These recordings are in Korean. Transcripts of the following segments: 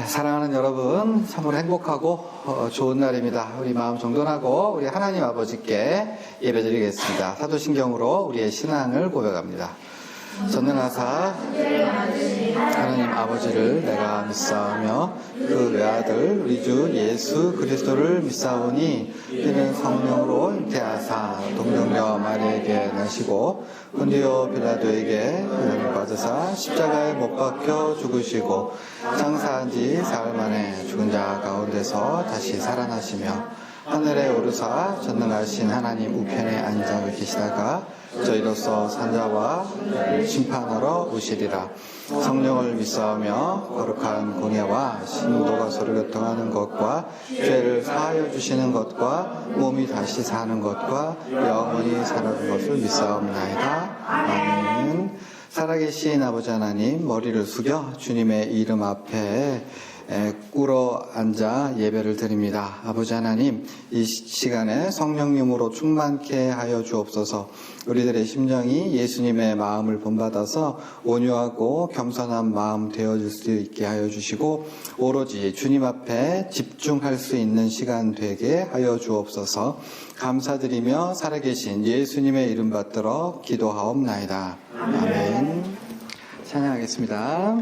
사랑하는 여러분, 참으로 행복하고 좋은 날입니다. 우리 마음 정돈하고 우리 하나님 아버지께 예배드리겠습니다. 사도신경으로 우리의 신앙을 고백합니다. 전능하사 하나님 아버지를 내가 믿사오며 그 외아들 우리 주 예수 그리스도를 믿사오니 이는 성령으로 잉태하사 동정녀 마리에게 나시고 본디오 빌라도에게 고난을 받으사 십자가에 못 박혀 죽으시고 장사한 지 사흘 만에 죽은 자 가운데서 다시 살아나시며 하늘에 오르사 전능하신 하나님 우편에 앉아 계시다가 저희로서 산자와 심판하러 오시리라. 성령을 믿사오며 거룩한 공예와 신도가 서로 교통하는 것과 죄를 사하여 주시는 것과 몸이 다시 사는 것과 영원히 사는 것을 믿사옵나이다. 아멘. 살아계신 아버지 하나님, 머리를 숙여 주님의 이름 앞에 꿇어 앉아 예배를 드립니다. 아버지 하나님, 이 시간에 성령님으로 충만케 하여 주옵소서. 우리들의 심정이 예수님의 마음을 본받아서 온유하고 겸손한 마음 되어줄 수 있게 하여 주시고 오로지 주님 앞에 집중할 수 있는 시간 되게 하여 주옵소서. 감사드리며 살아계신 예수님의 이름 받들어 기도하옵나이다. 아멘. 찬양하겠습니다.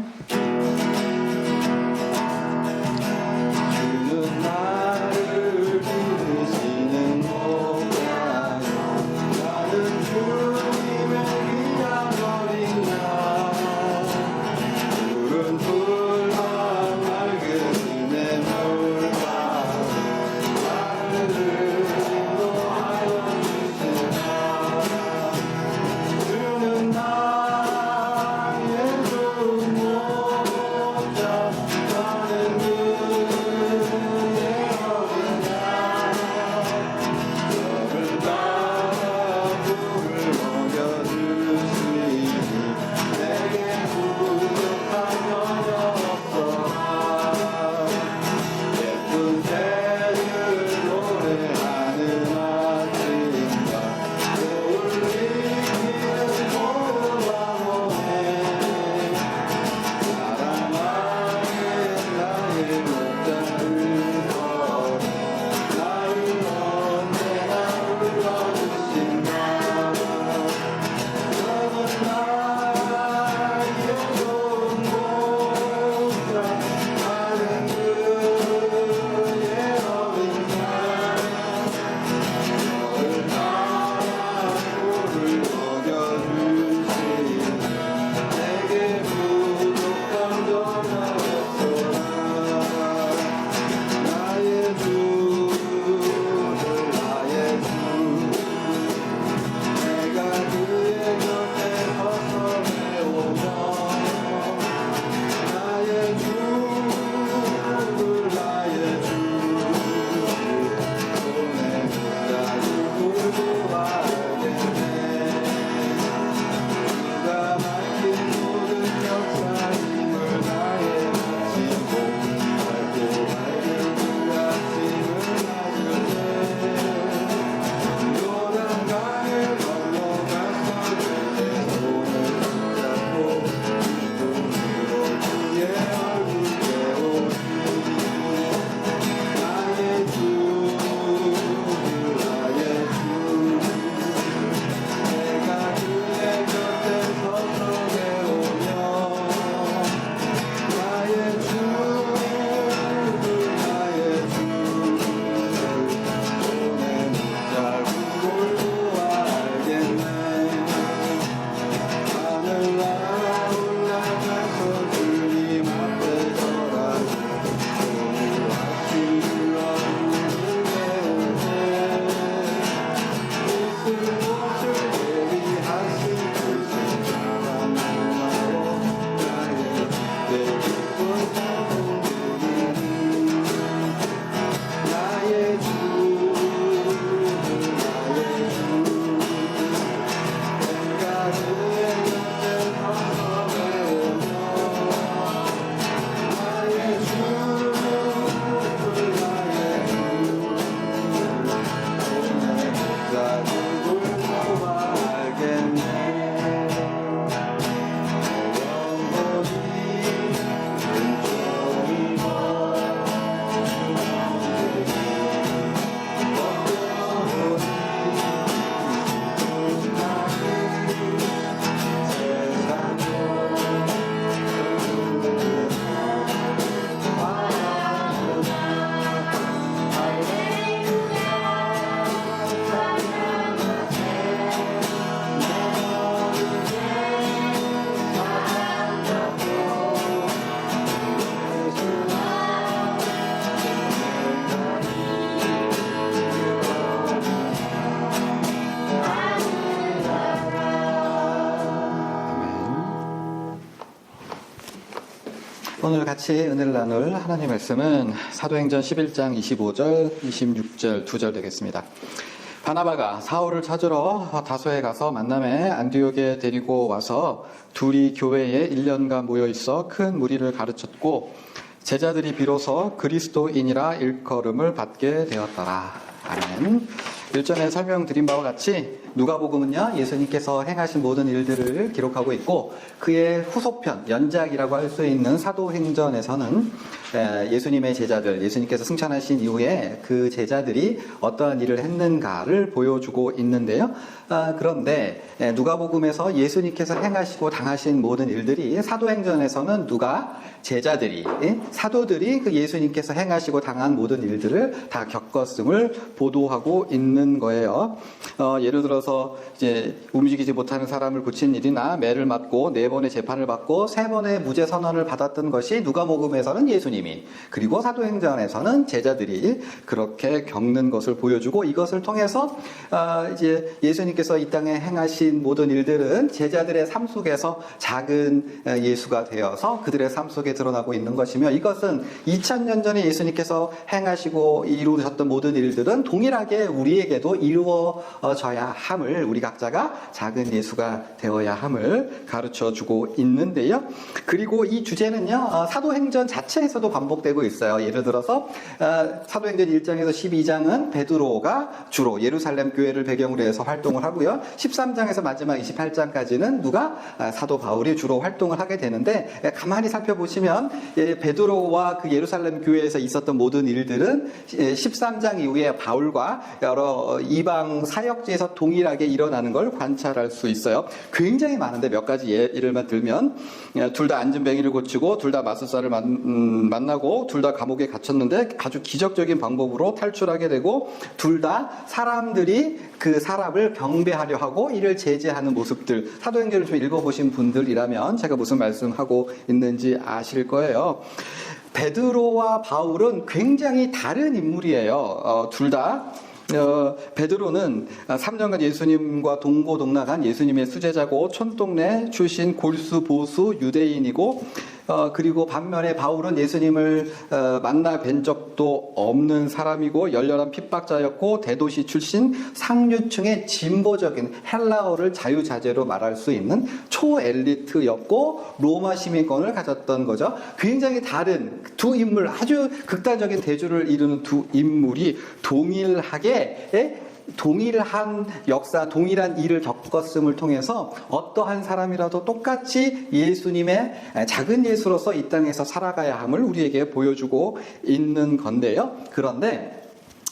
오늘 같이 은혜를 나눌 하나님의 말씀은 사도행전 11장 25절, 26절 2절 되겠습니다. 바나바가 사울을 찾으러 다소에 가서 만남에 안디옥에 데리고 와서 둘이 교회에 1년간 모여 있어 큰 무리를 가르쳤고 제자들이 비로소 그리스도인이라 일컬음을 받게 되었더라. 아멘. 일전에 설명드린 바와 같이 누가복음은요, 예수님께서 행하신 모든 일들을 기록하고 있고 그의 후속편, 연작이라고 할 수 있는 사도행전에서는 예수님의 제자들, 예수님께서 승천하신 이후에 그 제자들이 어떠한 일을 했는가를 보여주고 있는데요. 그런데 누가복음에서 예수님께서 행하시고 당하신 모든 일들이 사도행전에서는 제자들이, 사도들이 그 예수님께서 행하시고 당한 모든 일들을 다 겪었음을 보도하고 있는 거예요. 예를 들어서 이제 움직이지 못하는 사람을 고친 일이나 매를 맞고 4번의 재판을 받고 3번의 무죄 선언을 받았던 것이 누가복음에서는 예수님이, 그리고 사도행전에서는 제자들이 그렇게 겪는 것을 보여주고, 이것을 통해서 이제 예수님께서 이 땅에 행하신 모든 일들은 제자들의 삶 속에서 작은 예수가 되어서 그들의 삶 속에 드러나고 있는 것이며, 이것은 2000년 전에 예수님께서 행하시고 이루셨던 모든 일들은 동일하게 우리에게도 이루어져야 함을, 우리 각자가 작은 예수가 되어야 함을 가르쳐주고 있는데요. 그리고 이 주제는요, 사도행전 자체에서도 반복되고 있어요. 예를 들어서 사도행전 1장에서 12장은 베드로가 주로 예루살렘 교회를 배경으로 해서 활동을 하고요. 13장에서 마지막 28장까지는 사도 바울이 주로 활동을 하게 되는데, 가만히 살펴보시면 베드로와 그 예루살렘 교회에서 있었던 모든 일들은 13장 이후에 바울과 여러 이방 사역지에서 동일하게 일어나는 걸 관찰할 수 있어요. 굉장히 많은데 몇 가지 예를만 들면, 둘 다 안진뱅이를 고치고 둘 다 마술사를 만나고 둘 다 감옥에 갇혔는데 아주 기적적인 방법으로 탈출하게 되고, 둘 다 사람들이 그 사람을 경배하려 하고 이를 제재하는 모습들, 사도행전을 좀 읽어보신 분들이라면 제가 무슨 말씀하고 있는지 아실 거예요. 베드로와 바울은 굉장히 다른 인물이에요. 둘 다. 베드로는 3년간 예수님과 동고동락한 예수님의 수제자고 촌동네 출신 골수 보수 유대인이고, 그리고 반면에 바울은 예수님을 만나 뵌 적도 없는 사람이고 열렬한 핍박자였고 대도시 출신 상류층의 진보적인 헬라어를 자유자재로 말할 수 있는 초엘리트였고 로마 시민권을 가졌던 거죠. 굉장히 다른 두 인물, 아주 극단적인 대조를 이루는 두 인물이 동일한 역사, 동일한 일을 겪었음을 통해서 어떠한 사람이라도 똑같이 예수님의 작은 예수로서 이 땅에서 살아가야 함을 우리에게 보여주고 있는 건데요. 그런데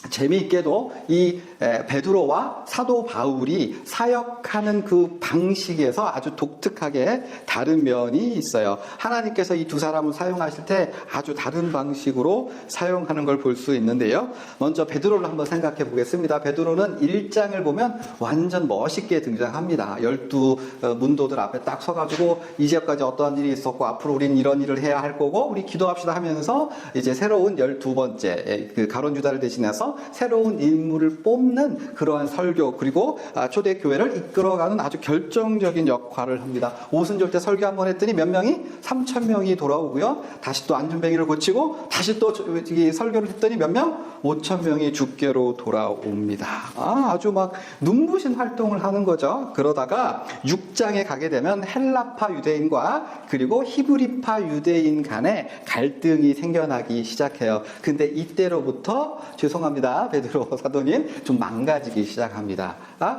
재미있게도 이 베드로와 사도 바울이 사역하는 그 방식에서 아주 독특하게 다른 면이 있어요. 하나님께서 이 두 사람을 사용하실 때 아주 다른 방식으로 사용하는 걸 볼 수 있는데요. 먼저 베드로를 한번 생각해 보겠습니다. 베드로는 1장을 보면 완전 멋있게 등장합니다. 12 문도들 앞에 딱 서가지고 이제까지 어떠한 일이 있었고 앞으로 우리는 이런 일을 해야 할 거고 우리 기도합시다 하면서 이제 새로운 12번째 그 가론 유다를 대신해서 새로운 인물을 뽑는 그러한 설교, 그리고 초대교회를 이끌어가는 아주 결정적인 역할을 합니다. 오순절 때 설교 한 번 했더니 몇 명이? 3,000명이 돌아오고요. 다시 또 안전뱅이를 고치고 다시 또 설교를 했더니 몇 명? 5,000명이 주께로 돌아옵니다. 아주 막 눈부신 활동을 하는 거죠. 그러다가 6장에 가게 되면 헬라파 유대인과 그리고 히브리파 유대인 간에 갈등이 생겨나기 시작해요. 근데 이때로부터 죄송합니다. 베드로 사도님 좀 망가지기 시작합니다.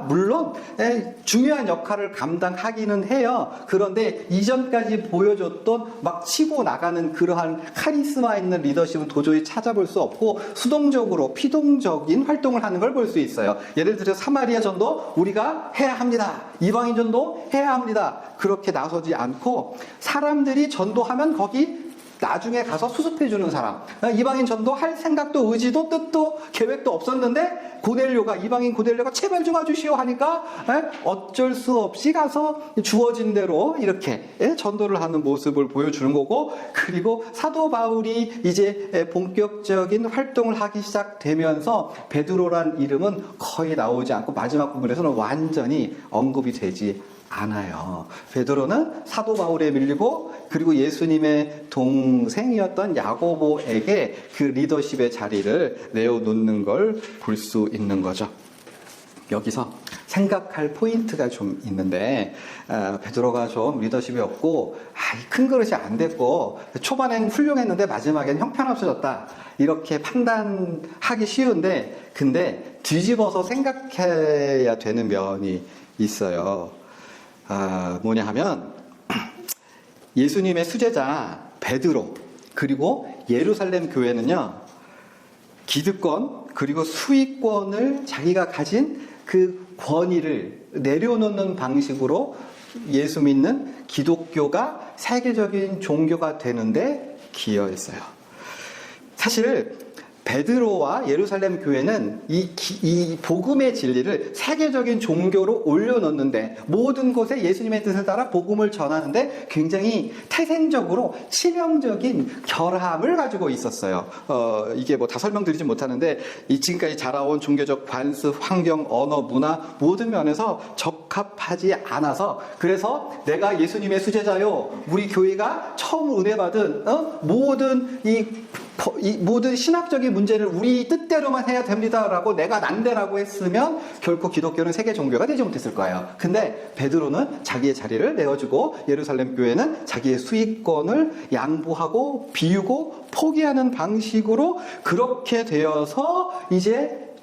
물론 중요한 역할을 감당하기는 해요. 그런데 이전까지 보여줬던 막 치고 나가는 그러한 카리스마 있는 리더십은 도저히 찾아볼 수 없고 수동적으로 피동적인 활동을 하는 걸 볼 수 있어요. 예를 들어 사마리아 전도 우리가 해야 합니다. 이방인 전도 해야 합니다. 그렇게 나서지 않고 사람들이 전도하면 거기 나중에 가서 수습해주는 사람, 이방인 전도할 생각도 의지도 뜻도 계획도 없었는데 이방인 고넬료가 제발 좀 와주시오 하니까 어쩔 수 없이 가서 주어진 대로 이렇게 전도를 하는 모습을 보여주는 거고, 그리고 사도 바울이 이제 본격적인 활동을 하기 시작되면서 베드로란 이름은 거의 나오지 않고 마지막 부분에서는 완전히 언급이 되지 않아요. 베드로는 사도 바울에 밀리고 그리고 예수님의 동생이었던 야고보에게 그 리더십의 자리를 내어놓는 걸 볼 수 있는 거죠. 여기서 생각할 포인트가 좀 있는데 베드로가 좀 리더십이 없고 큰 그릇이 안 됐고 초반엔 훌륭했는데 마지막엔 형편없어졌다 이렇게 판단하기 쉬운데 근데 뒤집어서 생각해야 되는 면이 있어요. 뭐냐 하면 예수님의 수제자 베드로 그리고 예루살렘 교회는요 기득권 그리고 수익권을 자기가 가진 그 권위를 내려놓는 방식으로 예수 믿는 기독교가 세계적인 종교가 되는데 기여했어요. 사실 베드로와 예루살렘 교회는 이 복음의 진리를 세계적인 종교로 올려놓는데 모든 곳에 예수님의 뜻을 따라 복음을 전하는데 굉장히 태생적으로 치명적인 결함을 가지고 있었어요. 이게 뭐 다 설명드리지 못하는데 이 지금까지 자라온 종교적 관습, 환경, 언어, 문화 모든 면에서 적합하지 않아서 그래서 내가 예수님의 수제자요 우리 교회가 처음 은혜 받은 모든 모든 신학적인 문제를 우리 뜻대로만 해야 됩니다라고 내가 난데라고 했으면 결코 기독교는 세계 종교가 되지 못했을 거예요. 근데 베드로는 자기의 자리를 내어주고 예루살렘 교회는 자기의 수익권을 양보하고 비우고 포기하는 방식으로 그렇게 되어서 이제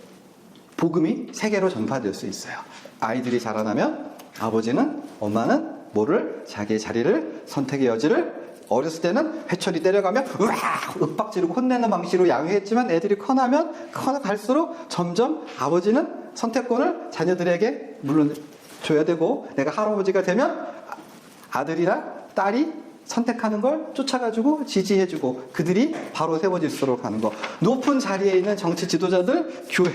복음이 세계로 전파될 수 있어요. 아이들이 자라나면 아버지는 엄마는 뭐를 자기의 자리를 선택의 여지를 어렸을 때는 회초리 때려가면 으악 윽박지르고 혼내는 방식으로 양육했지만 애들이 커나갈수록 점점 아버지는 선택권을 자녀들에게 물론 줘야 되고 내가 할아버지가 되면 아들이나 딸이 선택하는 걸 쫓아가지고 지지해주고 그들이 바로 세워질수록 하는 거. 높은 자리에 있는 정치 지도자들, 교회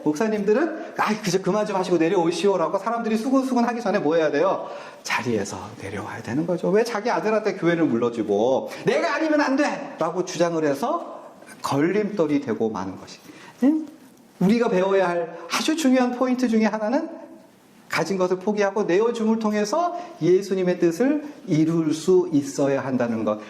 목사님들은 그저 그만 좀 하시고 내려오시오라고 사람들이 수근수근 하기 전에 뭐 해야 돼요? 자리에서 내려와야 되는 거죠. 왜 자기 아들한테 교회를 물러주고 내가 아니면 안 돼! 라고 주장을 해서 걸림돌이 되고 마는 것이. 우리가 배워야 할 아주 중요한 포인트 중에 하나는 가진 것을 포기하고 내어줌을 통해서 예수님의 뜻을 이룰 수 있어야 한다는 것.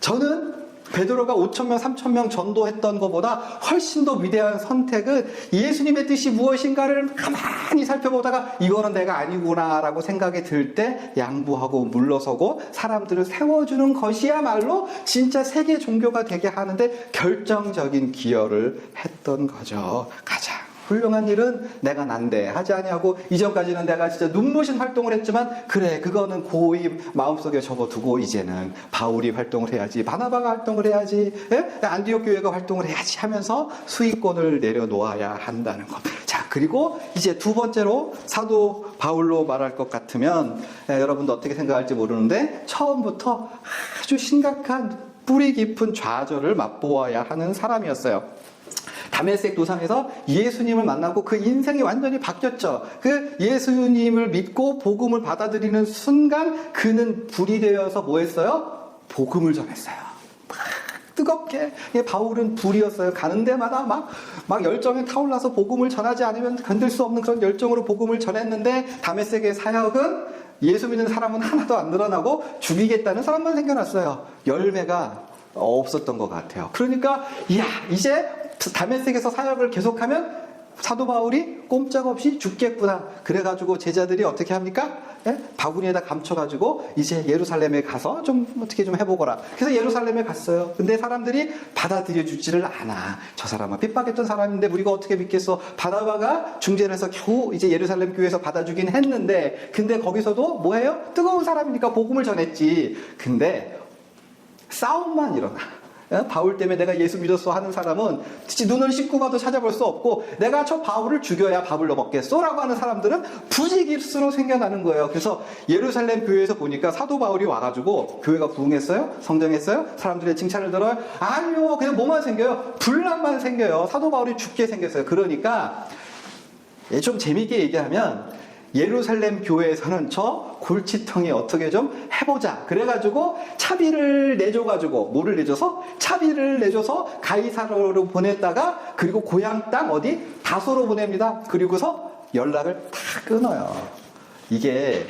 저는 베드로가 5,000명, 3,000명 전도했던 것보다 훨씬 더 위대한 선택은 예수님의 뜻이 무엇인가를 가만히 살펴보다가 이거는 내가 아니구나라고 생각이 들 때 양보하고 물러서고 사람들을 세워주는 것이야말로 진짜 세계 종교가 되게 하는데 결정적인 기여를 했던 거죠. 가장 훌륭한 일은 내가 난데 하지 아니하고 이전까지는 내가 진짜 눈부신 활동을 했지만 그래 그거는 고이 마음속에 접어두고 이제는 바울이 활동을 해야지 바나바가 활동을 해야지 안디옥 교회가 활동을 해야지 하면서 수익권을 내려놓아야 한다는 것. 자 그리고 이제 두 번째로 사도 바울로 말할 것 같으면 여러분도 어떻게 생각할지 모르는데 처음부터 아주 심각한 뿌리 깊은 좌절을 맛보아야 하는 사람이었어요. 다메섹 도상에서 예수님을 만나고 그 인생이 완전히 바뀌었죠. 그 예수님을 믿고 복음을 받아들이는 순간 그는 불이 되어서 뭐 했어요? 복음을 전했어요. 뜨겁게. 바울은 불이었어요. 가는 데마다 막 열정에 타올라서 복음을 전하지 않으면 건들 수 없는 그런 열정으로 복음을 전했는데 다메섹의 사역은 예수 믿는 사람은 하나도 안 늘어나고 죽이겠다는 사람만 생겨났어요. 열매가 없었던 것 같아요. 그러니까 이제 다메섹에서 사역을 계속하면 사도 바울이 꼼짝없이 죽겠구나. 그래가지고 제자들이 어떻게 합니까? 바구니에다 감춰가지고 이제 예루살렘에 가서 좀 어떻게 좀 해보거라. 그래서 예루살렘에 갔어요. 근데 사람들이 받아들여주지를 않아. 저 사람은 핍박했던 사람인데 우리가 어떻게 믿겠어? 바나바가 중재를 해서 겨우 이제 예루살렘 교회에서 받아주긴 했는데 근데 거기서도 뭐예요? 뜨거운 사람이니까 복음을 전했지. 근데 싸움만 일어나. 바울 때문에 내가 예수 믿었어 하는 사람은 눈을 씻고 봐도 찾아볼 수 없고 내가 저 바울을 죽여야 밥을 먹겠소 라고 하는 사람들은 부지기수로 생겨나는 거예요. 그래서 예루살렘 교회에서 보니까 사도 바울이 와가지고 교회가 부흥했어요? 성장했어요? 사람들의 칭찬을 들어요? 아니요. 그냥 뭐만 생겨요? 분란만 생겨요. 사도 바울이 죽게 생겼어요. 그러니까 좀 재미있게 얘기하면 예루살렘 교회에서는 저 골치통이 어떻게 좀 해보자. 그래가지고 차비를 내줘가지고 뭐를 내줘서? 차비를 내줘서 가이사로로 보냈다가 그리고 고향 땅 어디? 다소로 보냅니다. 그리고서 연락을 다 끊어요. 이게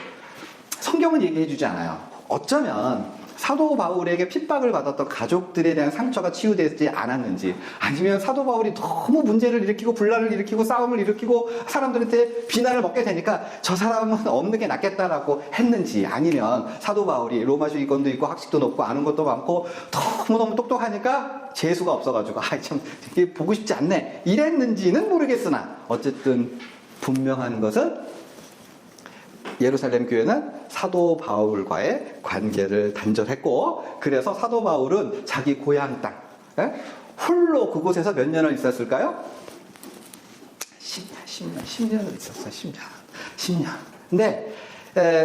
성경은 얘기해 주지 않아요. 어쩌면 사도 바울에게 핍박을 받았던 가족들에 대한 상처가 치유되지 않았는지, 아니면 사도 바울이 너무 문제를 일으키고 분란을 일으키고 싸움을 일으키고 사람들한테 비난을 먹게 되니까 저 사람은 없는 게 낫겠다라고 했는지, 아니면 사도 바울이 로마 주의권도 있고 학식도 높고 아는 것도 많고 너무너무 똑똑하니까 재수가 없어가지고 참 이게 보고 싶지 않네 이랬는지는 모르겠으나, 어쨌든 분명한 것은 예루살렘 교회는 사도 바울과의 관계를 단절했고, 그래서 사도 바울은 자기 고향 땅 홀로 그곳에서 몇 년을 있었을까요? 10년을 있었어요. 10년. 근데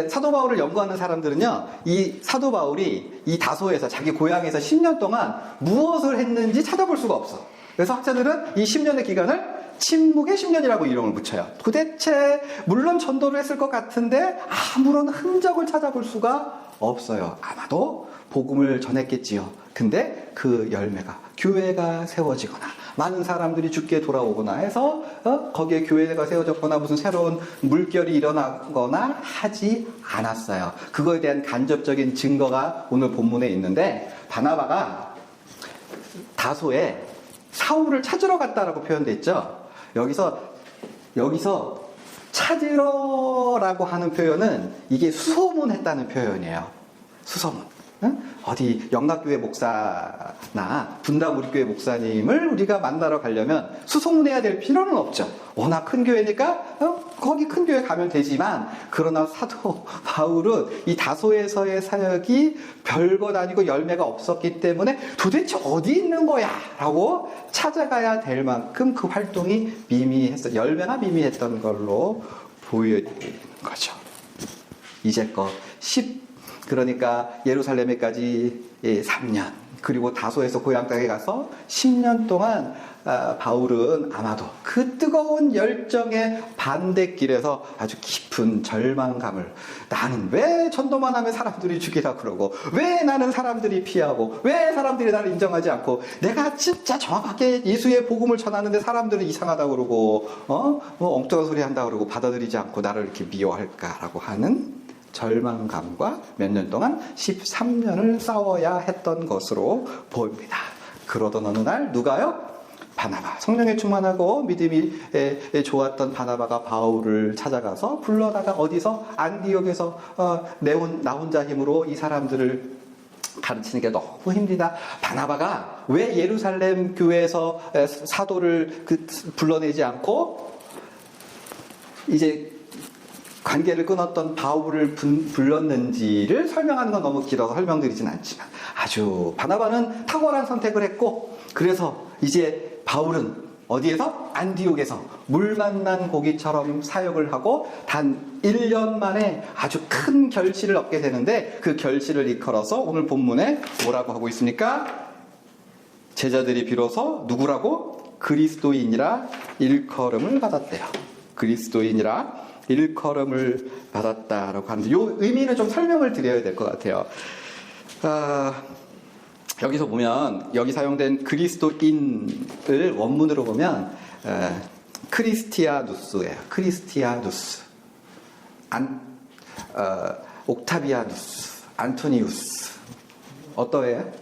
사도 바울을 연구하는 사람들은요, 이 사도 바울이 이 다소에서 자기 고향에서 10년 동안 무엇을 했는지 찾아볼 수가 없어. 그래서 학자들은 이 10년의 기간을 침묵의 10년이라고 이름을 붙여요. 도대체 물론 전도를 했을 것 같은데 아무런 흔적을 찾아볼 수가 없어요. 아마도 복음을 전했겠지요. 근데 그 열매가, 교회가 세워지거나 많은 사람들이 죽게 돌아오거나 해서 거기에 교회가 세워졌거나 무슨 새로운 물결이 일어나거나 하지 않았어요. 그거에 대한 간접적인 증거가 오늘 본문에 있는데, 바나바가 다소에 사울을 찾으러 갔다라고 표현돼 있죠. 여기서 찾으러라고 하는 표현은 이게 수소문했다는 표현이에요. 수소문. 어디 영락교회 목사나 분당 우리교회 목사님을 우리가 만나러 가려면 수소문해야 될 필요는 없죠. 워낙 큰 교회니까 거기 큰 교회 가면 되지만, 그러나 사도 바울은 이 다소에서의 사역이 별것 아니고 열매가 없었기 때문에 도대체 어디 있는 거야? 라고 찾아가야 될 만큼 그 활동이 미미했어, 열매가 미미했던 걸로 보이는 거죠. 이제껏 그러니까 예루살렘에까지 3년, 그리고 다소에서 고향 땅에 가서 10년 동안 바울은 아마도 그 뜨거운 열정의 반대길에서 아주 깊은 절망감을, 나는 왜 전도만 하면 사람들이 죽이라 그러고, 왜 나는 사람들이 피하고, 왜 사람들이 나를 인정하지 않고, 내가 진짜 정확하게 예수의 복음을 전하는데 사람들은 이상하다고 그러고 뭐 엉뚱한 소리 한다고 그러고 받아들이지 않고 나를 이렇게 미워할까라고 하는 절망감과 몇 년 동안 13년을 싸워야 했던 것으로 보입니다. 그러던 어느 날 누가요? 바나바, 성령에 충만하고 믿음이 좋았던 바나바가 바울을 찾아가서 불러다가, 어디서? 안디옥에서 나 혼자 힘으로 이 사람들을 가르치는 게 너무 힘들다. 바나바가 왜 예루살렘 교회에서 사도를 불러내지 않고 이제 관계를 끊었던 바울을 불렀는지를 설명하는 건 너무 길어서 설명드리진 않지만, 아주 바나바는 탁월한 선택을 했고, 그래서 이제 바울은 어디에서? 안디옥에서 물 만난 고기처럼 사역을 하고 단 1년 만에 아주 큰 결실을 얻게 되는데, 그 결실을 이끌어서 오늘 본문에 뭐라고 하고 있습니까? 제자들이 비로소 누구라고? 그리스도인이라 일컬음을 받았대요. 그리스도인이라 일컬음을 받았다라고 하는데, 이 의미는 좀 설명을 드려야 될 것 같아요. 여기서 보면, 여기 사용된 그리스도인을 원문으로 보면 크리스티아누스예요. 크리스티아누스, 옥타비아누스, 안토니우스. 어떠해요?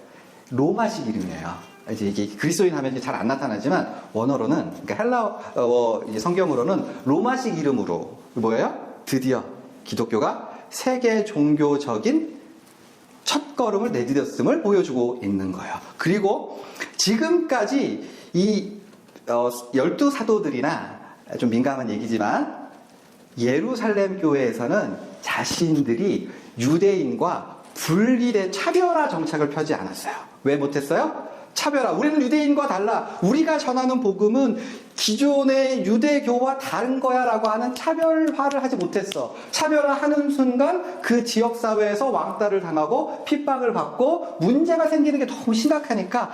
로마식 이름이에요. 이제 이게 그리스도인 하면 잘 안 나타나지만, 원어로는, 그러니까 헬라어 성경으로는 로마식 이름으로, 뭐예요? 드디어 기독교가 세계 종교적인 첫걸음을 내디뎠음을 보여주고 있는 거예요. 그리고 지금까지 이 12사도들이나, 좀 민감한 얘기지만, 예루살렘 교회에서는 자신들이 유대인과 분리된 차별화 정책을 펴지 않았어요. 왜 못했어요? 차별화. 우리는 유대인과 달라. 우리가 전하는 복음은 기존의 유대교와 다른 거야 라고 하는 차별화를 하지 못했어. 차별화하는 순간 그 지역사회에서 왕따를 당하고 핍박을 받고 문제가 생기는 게 너무 심각하니까,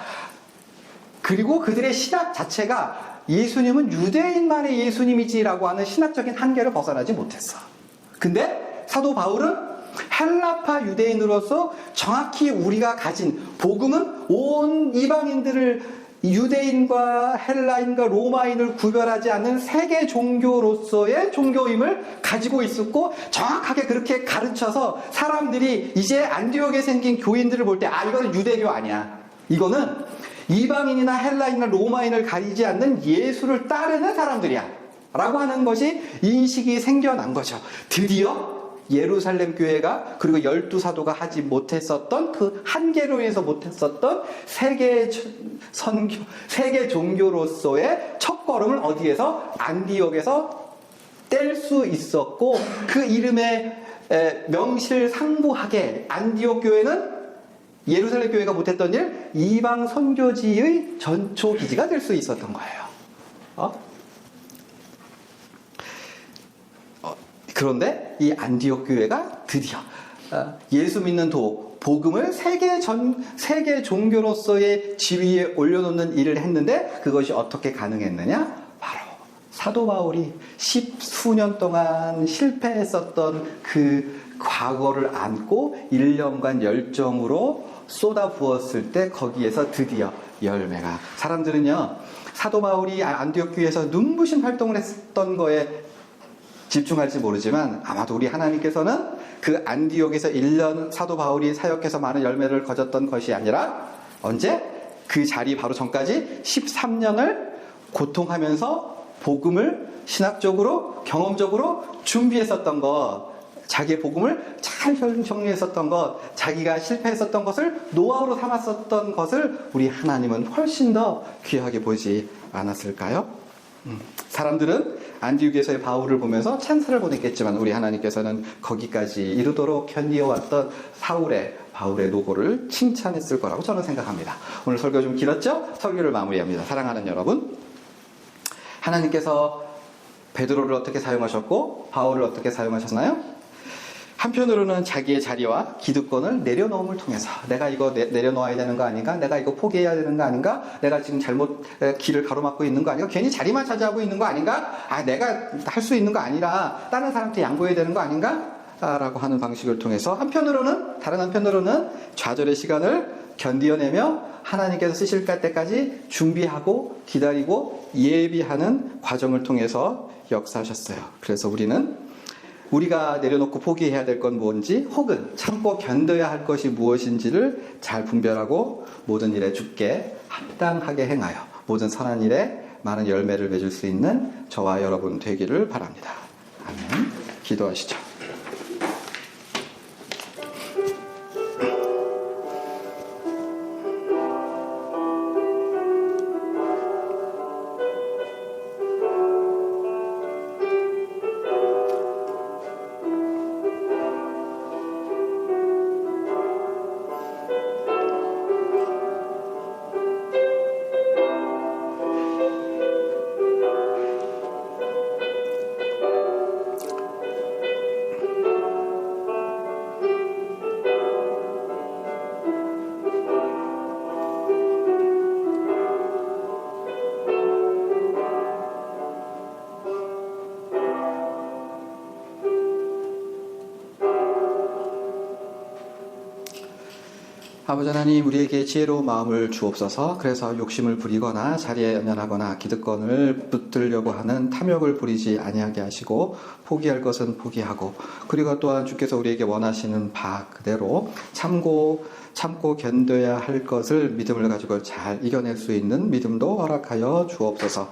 그리고 그들의 신학 자체가 예수님은 유대인만의 예수님이지라고 하는 신학적인 한계를 벗어나지 못했어. 근데 사도 바울은 헬라파 유대인으로서 정확히 우리가 가진 복음은 온 이방인들을 유대인과 헬라인과 로마인을 구별하지 않는 세계 종교로서의 종교임을 가지고 있었고, 정확하게 그렇게 가르쳐서 사람들이 이제 안디옥에 생긴 교인들을 볼 때, 아, 이거는 유대교 아니야. 이거는 이방인이나 헬라인이나 로마인을 가리지 않는 예수를 따르는 사람들이야 라고 하는 것이 인식이 생겨난 거죠. 드디어 예루살렘 교회가, 그리고 12사도가 하지 못했었던, 그 한계로 인해서 못했었던 세계 종교로서의 첫걸음을 어디에서? 안디옥에서 뗄 수 있었고, 그 이름에 명실상부하게 안디옥 교회는 예루살렘 교회가 못했던 일, 이방 선교지의 전초 기지가 될 수 있었던 거예요. 그런데 이 안디옥 교회가 드디어 예수 믿는 복음을 세계 종교로서의 지위에 올려놓는 일을 했는데, 그것이 어떻게 가능했느냐? 바로 사도 바울이 10수년 동안 실패했었던 그 과거를 안고 1년간 열정으로 쏟아 부었을 때, 거기에서 드디어 열매가. 사람들은요, 사도 바울이 안디옥 교회에서 눈부신 활동을 했던 거에 집중할지 모르지만, 아마도 우리 하나님께서는 그 안디옥에서 1년 사도 바울이 사역해서 많은 열매를 거뒀던 것이 아니라, 언제? 그 자리 바로 전까지 13년을 고통하면서 복음을 신학적으로, 경험적으로 준비했었던 것, 자기의 복음을 잘 정리했었던 것, 자기가 실패했었던 것을 노하우로 삼았었던 것을 우리 하나님은 훨씬 더 귀하게 보지 않았을까요? 사람들은 안디옥에서의 바울을 보면서 찬사를 보냈겠지만, 우리 하나님께서는 거기까지 이르도록 견디어왔던 바울의 노고를 칭찬했을 거라고 저는 생각합니다. 오늘 설교 좀 길었죠? 설교를 마무리합니다. 사랑하는 여러분, 하나님께서 베드로를 어떻게 사용하셨고 바울을 어떻게 사용하셨나요? 한편으로는 자기의 자리와 기득권을 내려놓음을 통해서, 내가 이거 내려놓아야 되는 거 아닌가? 내가 이거 포기해야 되는 거 아닌가? 내가 지금 잘못 길을 가로막고 있는 거 아닌가? 괜히 자리만 차지하고 있는 거 아닌가? 내가 할 수 있는 거 아니라 다른 사람한테 양보해야 되는 거 아닌가? 라고 하는 방식을 통해서 다른 한편으로는 좌절의 시간을 견디어내며 하나님께서 쓰실 때까지 준비하고 기다리고 예비하는 과정을 통해서 역사하셨어요. 그래서 우리가 내려놓고 포기해야 될 건 뭔지, 혹은 참고 견뎌야 할 것이 무엇인지를 잘 분별하고 모든 일에 주께 합당하게 행하여 모든 선한 일에 많은 열매를 맺을 수 있는 저와 여러분 되기를 바랍니다. 아멘. 기도하시죠. 아버지 하나님, 우리에게 지혜로운 마음을 주옵소서. 그래서 욕심을 부리거나 자리에 연연하거나 기득권을 붙들려고 하는 탐욕을 부리지 아니하게 하시고, 포기할 것은 포기하고, 그리고 또한 주께서 우리에게 원하시는 바 그대로 참고 견뎌야 할 것을 믿음을 가지고 잘 이겨낼 수 있는 믿음도 허락하여 주옵소서.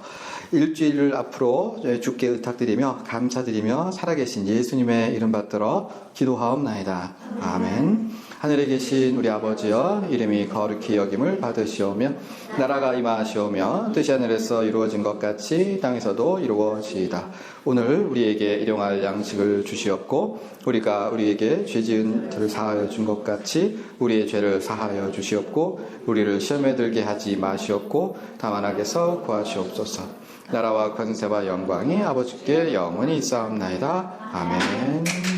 일주일 앞으로 주께 의탁드리며 감사드리며 살아계신 예수님의 이름 받들어 기도하옵나이다. 아멘. 하늘에 계신 우리 아버지여, 이름이 거룩히 여김을 받으시오며 나라가 임하시오며 뜻이 하늘에서 이루어진 것 같이 땅에서도 이루어지이다. 오늘 우리에게 일용할 양식을 주시옵고, 우리가 우리에게 죄 지은 죄를 사하여 준 것 같이 우리의 죄를 사하여 주시옵고, 우리를 시험에 들게 하지 마시옵고 다만 악에서 구하시옵소서. 나라와 권세와 영광이 아버지께 영원히 있사옵나이다. 아멘.